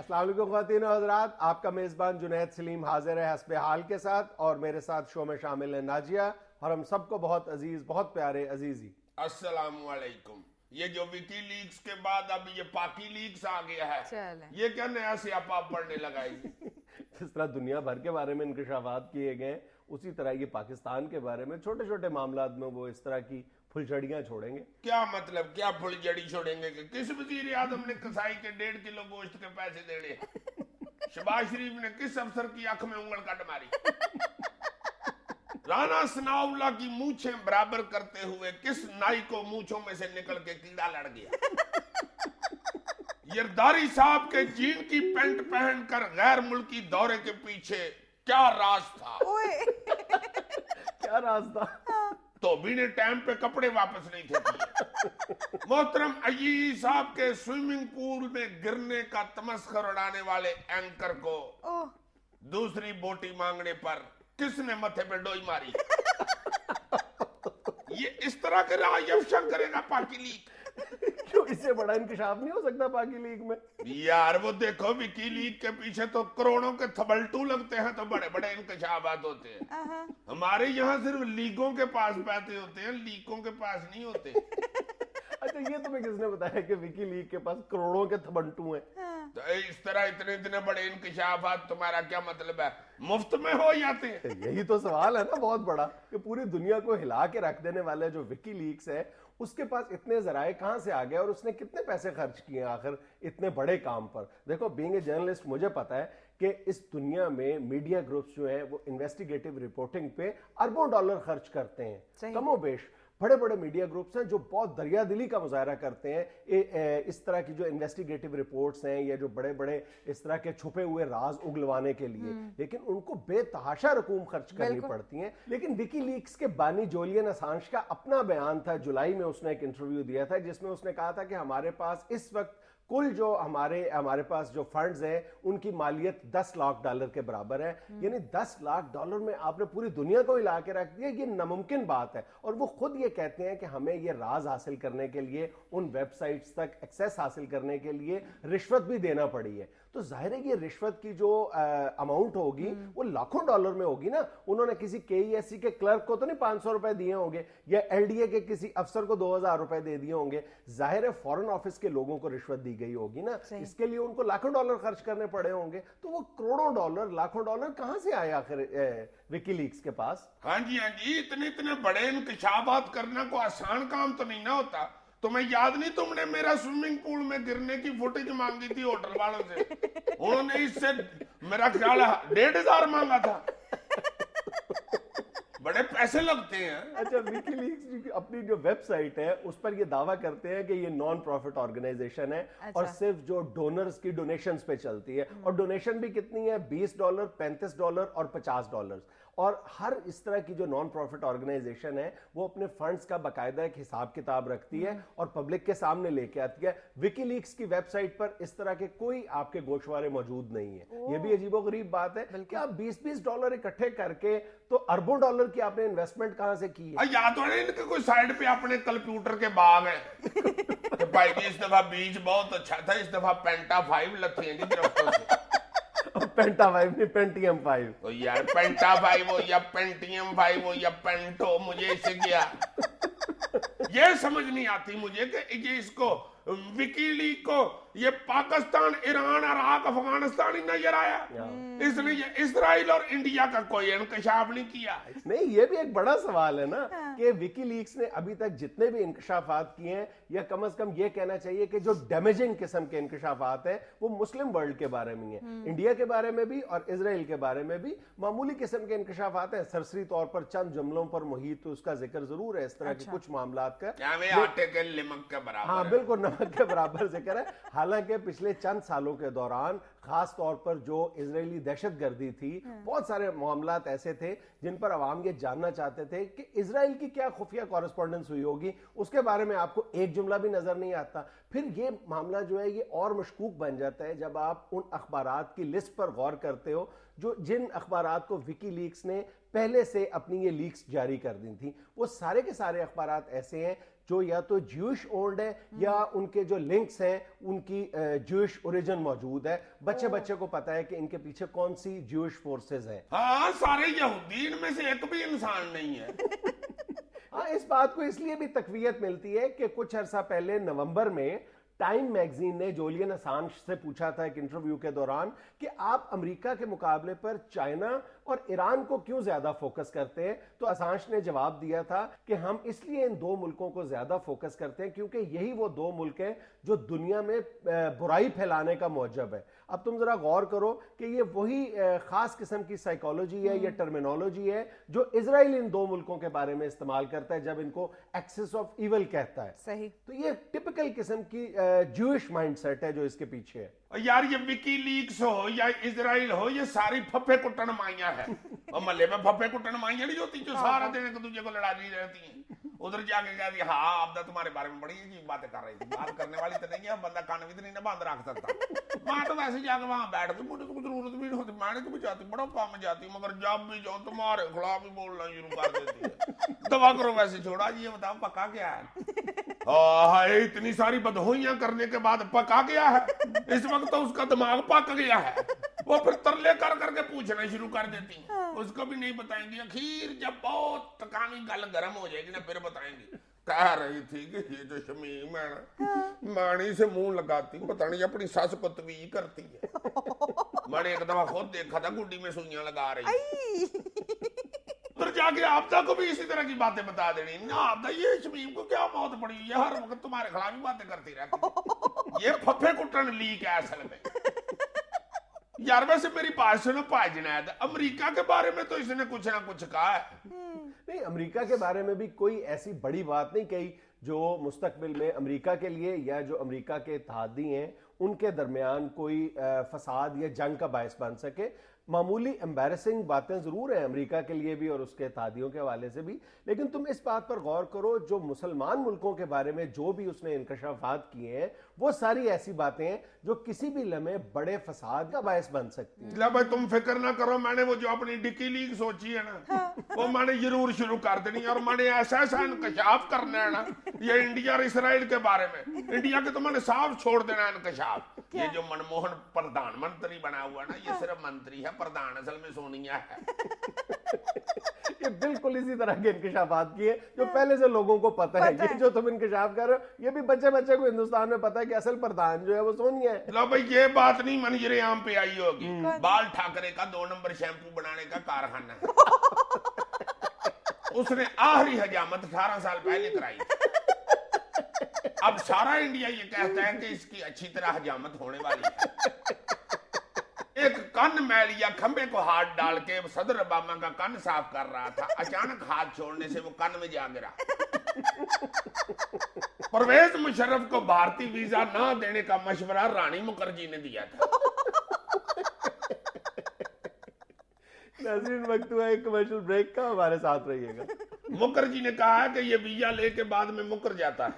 अस्सलाम वालेकुम ख़वातीन और हज़रात, आपका मेज़बान जुनैद सलीम हाजिर है हस्बे हाल के साथ और मेरे साथ शो में शामिल है नाजिया और हम सबको बहुत अजीज, बहुत प्यारे अजीजी। अस्सलाम वालेकुम। ये जो विकी लीक्स के बाद अब ये पाकी लीक्स आ गया है, ये क्या नया सियापा पढ़ने लगा है? जिस तरह दुनिया भर के बारे में इंकशाफात किए गए, उसी तरह ये पाकिस्तान के बारे में छोटे छोटे मामलात में वो इस तरह की फुलझड़ियां छोड़ेंगे। क्या मतलब, क्या फुलझड़ी छोड़ेंगे? कि किस वजीर आजम ने कसाई के 1.5 किलो गोश्त के पैसे देने हैं? शहबाज शरीफ ने किस अफसर की आंख में उंगल काट मारी? राना सनाउल्लाह की मूछें बराबर करते हुए किस नाई को मूछों में से निकल के कीड़ा लड़ गया? यरदारी साहब के जीन की पैंट पहनकर गैर मुल्की दौरे के पीछे क्या राज था? क्या राज था? धोबी ने टाइम पे कपड़े वापस नहीं थे किए। मोहतरम अजीज साहब के स्विमिंग पूल में गिरने का तमस्खर उड़ाने वाले एंकर को दूसरी बोटी मांगने पर किसने मथे पे डोई मारी? ये इस तरह के रायफशा करेगा पाकी लीग? क्यों, इससे बड़ा इंकशाफ नहीं हो सकता पाकी लीग में? यार वो देखो, विकी लीग के पीछे तो करोड़ों के थबलटू लगते हैं तो बड़े बड़े इंकशाफात होते हैं। हमारे यहाँ सिर्फ लीगों के पास पैसे होते हैं, लीगों के पास नहीं होते। अच्छा, ये तुम्हें किसने बताया कि विकी लीग के पास करोड़ों के थबंटू हैं? तो इस तरह इतने इतने बड़े इंकशाफात तुम्हारा क्या मतलब है? मुफ्त में हो जाते हैं? यही तो सवाल है ना बहुत बड़ा, कि पूरी दुनिया को हिला के रख देने वाले जो विकी लीक्स है, उसके पास इतने जराए कहां से आ गए और उसने कितने पैसे खर्च किए आखिर इतने बड़े काम पर? देखो, बीइंग ए जर्नलिस्ट मुझे पता है कि इस दुनिया में मीडिया ग्रुप्स जो है वो इन्वेस्टिगेटिव रिपोर्टिंग पे अरबों डॉलर खर्च करते हैं। कमोबेश बड़े बड़े मीडिया ग्रुप्स हैं जो बहुत दरियादिली का मुजाहरा करते हैं इस तरह की जो इन्वेस्टिगेटिव रिपोर्ट्स हैं या जो बड़े बड़े इस तरह के छुपे हुए राज उगलवाने के लिए, लेकिन उनको बेतहाशा रकूम खर्च करनी पड़ती हैं। लेकिन विकी लीक्स के बानी जुलियन असांज का अपना बयान था, जुलाई में उसने एक इंटरव्यू दिया था जिसमें उसने कहा था कि हमारे पास इस वक्त कुल जो हमारे पास जो फंड्स हैं उनकी मालियत $10 लाख के बराबर है। यानी $10 लाख में आपने पूरी दुनिया को हिला के रख दिया, ये नामुमकिन बात है। और वो खुद ये कहते हैं कि हमें ये राज हासिल करने के लिए, उन वेबसाइट्स तक एक्सेस हासिल करने के लिए रिश्वत भी देना पड़ी है। तो जाहिर है कि रिश्वत की जो अमाउंट होगी वो लाखों डॉलर में होगी ना। उन्होंने किसी केईएससी के क्लर्क को तो नहीं 500 रुपए दिए होंगे या एलडीए के किसी अफसर को 2000 रुपए दे दिए होंगे। जाहिर है फॉरेन ऑफिस के लोगों को रिश्वत दी गई होगी ना, इसके लिए उनको लाखों डॉलर खर्च करने पड़े होंगे। तो वो करोड़ों डॉलर, लाखों डॉलर कहां से आए आखिर विकीलीक्स के पास? हाँ जी, हाँ जी, इतने इतने बड़े इंकशाफात करना को आसान काम तो नहीं ना होता। तुम्हें याद नहीं, तुमने मेरा स्विमिंग पूल में गिरने की फुटेज मांगी थी होटल वालों से? उन्होंने इससे मेरा ख्याल 1500 मांगा था। बड़े पैसे लगते हैं। अच्छा, विकीलीक्स की अपनी जो वेबसाइट है उस पर ये दावा करते हैं कि ये नॉन प्रॉफिट ऑर्गेनाइजेशन है। और सिर्फ जो डोनर्स की डोनेशंस पे चलती है। और डोनेशन भी कितनी है? $20, $35 और $50। और हर इस तरह की जो नॉन प्रॉफिट ऑर्गेनाइजेशन है वो अपने फंड्स का बाकायदा एक हिसाब किताब रखती है और पब्लिक के सामने लेके आती है। विकीलीक्स की वेबसाइट पर इस तरह के कोई आपके गोशवारे मौजूद नहीं है। ये भी अजीबोगरीब बात है कि आप $20 इकट्ठे करके तो अरबों डॉलर की आपने इन्वेस्टमेंट कहां से की है? या तो इनके कोई साइड पे अपने कंप्यूटर के बाग है। भाई जी, इस दफा बीज बहुत अच्छा था, इस दफा पेंटा 5 लथे हैं दरख्तों से। पेंटा 5 नहीं, पेंटियम 5। तो यार पेंटा 5 हो या पेंटियम 5 हो या पेंटो, मुझे इससे क्या ये समझ नहीं आती मुझे कि ये इसको विकीलीग को ये पाकिस्तान, ईरान, इराक, अफगानिस्तान ही नजर आया। इसने ये इजराइल और इंडिया का कोई इंकशाफ नहीं किया। नहीं, ये भी एक बड़ा सवाल है ना कि विकीलीक्स ने अभी तक जितने भी इंकशाफात किए हैं, या कम से कम ये कहना चाहिए कि जो डैमेजिंग किस्म के इंकशाफात हैं वो मुस्लिम वर्ल्ड के बारे में है। इंडिया के बारे में भी और इजराइल के बारे में भी मामूली किस्म के इंकशाफात हैं। सरसरी तौर पर चंद जुमलों पर मुहित उसका जिक्र जरूर है, इस तरह के कुछ मामलात का। आटे के लिमक के बराबर। हाँ बिल्कुल, नमक के बराबर जिक्र है। हालांकि पिछले चंद सालों के दौरान खास तौर पर जो इजरायली दहशतगर्दी थी, बहुत सारे मामलात ऐसे थे जिन पर अवाम ये जानना चाहते थे कि इजराइल की क्या खुफिया कॉरेस्पॉन्डेंस हुई होगी, उसके बारे में आपको एक जुमला भी नजर नहीं आता। फिर ये मामला जो है ये और मशकूक बन जाता है जब आप उन अखबारात की लिस्ट पर गौर करते हो जो जिन अखबारात को विकीलीक्स ने पहले से अपनी ये लीक्स जारी कर दी थी, वो सारे के सारे अखबारात ऐसे हैं जो या तो ज्यूइश ओन्ड है या उनके जो लिंक्स हैं उनकी ज्यूइश ओरिजिन मौजूद है। बच्चे बच्चे को पता है कि इनके पीछे कौन सी ज्यूइश फोर्सेस हैं। हाँ, सारे यहूदी, इनमें से एक भी इंसान नहीं है। हाँ, इस बात को इसलिए भी तकवीयत मिलती है कि कुछ अरसा पहले नवंबर में टाइम मैगजीन ने जूलियन असांज से पूछा था एक इंटरव्यू के दौरान कि आप अमेरिका के मुकाबले पर चाइना और ईरान को क्यों ज्यादा फोकस करते हैं। तो असांज ने जवाब दिया था कि हम इसलिए इन दो मुल्कों को ज्यादा फोकस करते हैं क्योंकि यही वो दो मुल्क हैं जो दुनिया में बुराई फैलाने का मौजब है। अब तुम जरा गौर करो कि ये वही खास किस्म की साइकोलॉजी है या टर्मिनोलॉजी है जो इजराइल इन दो मुल्कों के बारे में इस्तेमाल करता है जब इनको एक्सिस ऑफ इवल कहता है। सही। तो ये टिपिकल किस्म की ज्यूइश माइंडसेट है जो इसके पीछे है। और यार ये विकीलीक्स हो या इजराइल हो, ये सारी फफे कुटन माइया है। और मल्ले में फफे कुटन माइया नहीं होती जो सारा दिन एक दूसरे को लड़ाती रहती हैं। उधर जाके कहती हाँ आप तो तुम्हारे बारे में बड़ी अजीब बातें कर रही थी, बात करने वाली तो नहीं है, बंदा कान भी तो नहीं ना बंद रख सकता। मैं तो वैसे जाके वहां बैठ गई, मुझे कोई जरूरत भी नहीं होती, मैंने तो भी जाती, बड़ा काम में जाती, मगर जब भी जाओ तुम्हारे खिलाफ भी बोलना शुरू कर देती है। दवा करो वैसे छोड़ा। ये बताओ पका क्या है? हाँ, इतनी सारी बदहोइयां करने के बाद पका गया है। इस वक्त तो उसका दिमाग पक गया है, वो फिर तरले कर करके पूछना शुरू कर देती है। उसको भी नहीं बताएंगी, आखिर जब बहुत तकानी गल गर्म हो जाएगी ना फिर बताएंगी। कह रही थी कि ये जो शमीम है ना, मानी से मुंह लगाती, पता नहीं अपनी सास को तवी करती है। मैंने एक दफा खुद देखा था गुड्डी में सुइयां लगा रही। फिर जाके आपदा को भी इसी तरह की बातें बता देनी ना, आपदा ये शमीम को क्या मौत पड़ी है, हर वक्त तुम्हारे खिलाफ ही बातें करती रहती। ये फफे कुटन लीक है असल में। यार वैसे मेरी बात सुनो पाज जुनैद, अमेरिका के बारे में तो इसने कुछ ना कुछ कहा है। नहीं, अमेरिका के बारे में भी कोई ऐसी बड़ी बात नहीं कही जो मुस्तकबिल में अमेरिका के लिए या जो अमेरिका के इत्तेहादी हैं उनके दरमियान कोई फसाद या जंग का बायस बन सके। मामूली एम्बैरेसिंग बातें जरूर हैं अमेरिका के लिए भी और उसके इत्तेहादियों के हवाले से भी, लेकिन तुम इस बात पर गौर करो जो मुसलमान मुल्कों के बारे में जो भी उसने इंकशाफात किए हैं वो सारी ऐसी बातें हैं जो किसी भी लम्हे बड़े फसाद का बायस बन सकती है। ला भाई तुम फिक्र ना करो, मैंने वो जो अपनी डिकी लीग सोची है ना, वो मैंने जरूर शुरू कर देनी है। और मैंने ऐसा ऐसा इंकशाफ करना है ना ये इंडिया और इसराइल के बारे में। इंडिया के तो मैंने साफ छोड़ देना है इंकशाफ। ये जो मनमोहन प्रधानमंत्री बना हुआ ना, ये सिर्फ मंत्री है, प्रधान असल में सोनिया है। ये बिल्कुल इसी तरह के इंकशाफात किए जो पहले से लोगों को पता है। ये जो तुम इंकशाफ कर रहे हो ये भी बच्चे बच्चे को हिंदुस्तान में पता है कि असल प्रधान जो है वो सोनिया है। लो भाई ये बात नहीं मंजरे आम पे आई होगी। बाल ठाकरे का 2 नंबर शैम्पू बनाने का कारखाना है। उसने आखिरी हजामत 18 साल पहले कराई। अब सारा इंडिया ये कहता है कि इसकी अच्छी तरह हजामत होने वाली है। एक कन मैल या खंबे को हाथ डाल के सदर ओबामा का कन साफ कर रहा था, अचानक हाथ छोड़ने से वो कन में जा गिरा। परवेज मुशर्रफ को भारतीय वीजा ना देने का मशवरा रानी मुखर्जी ने दिया था। नाज़रीन, वक्त हुआ एक कमर्शियल ब्रेक का, हमारे साथ रहिएगा। मुखर्जी ने कहा है कि ये वीजा लेके बाद में मुकर जाता है।